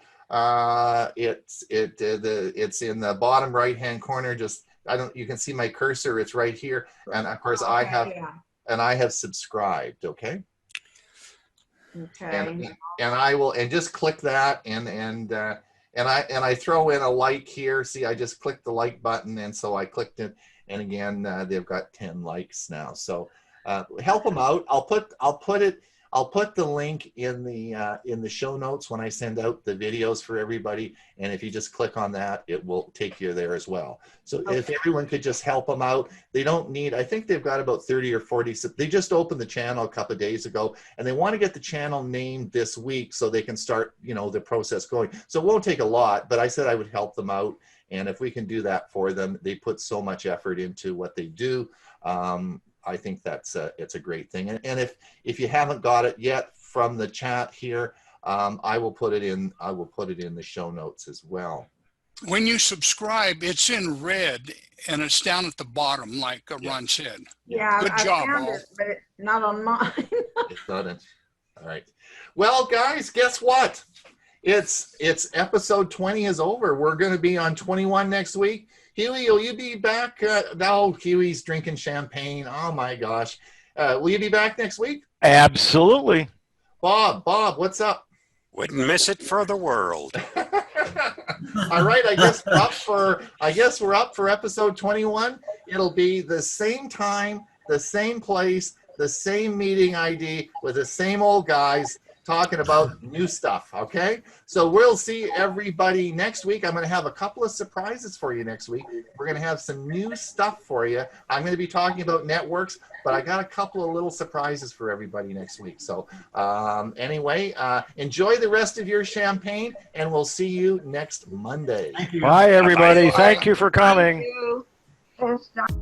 It's in the bottom right hand corner. You can see my cursor. It's right here, and of course I have subscribed. Okay. Okay. And I will, and just click that, and I throw in a like here. See, I just clicked the like button, and so I clicked it, and again they've got 10 likes now. So help them out. I'll put the link in the show notes when I send out the videos for everybody, and if you just click on that, it will take you there as well. So if everyone could just help them out, they don't need, I think they've got about 30 or 40, they just opened the channel a couple of days ago, and they want to get the channel named this week so they can start, the process going. So it won't take a lot, but I said I would help them out, and if we can do that for them, they put so much effort into what they do. I think it's a great thing. And if you haven't got it yet from the chat here, I will put it in the show notes as well. When you subscribe, it's in red and it's down at the bottom, like Ron said. Yeah, good job, found all. it, but it's not on mine. It's not in. All right. Well, guys, guess what? It's episode 20 is over. We're going to be on 21 next week. Hewie, will you be back? No, Huey's drinking champagne. Oh my gosh. Will you be back next week? Absolutely. Bob, what's up? Wouldn't miss it for the world. All right, I guess we're up for episode 21. It'll be the same time, the same place, the same meeting ID with the same old guys talking about new stuff, okay? So we'll see everybody next week. I'm going to have a couple of surprises for you next week. We're going to have some new stuff for you. I'm going to be talking about networks, but I got a couple of little surprises for everybody next week. So anyway, enjoy the rest of your champagne, and we'll see you next Monday. Bye, everybody. Bye. Thank you for coming. Thank you. Thanks, John.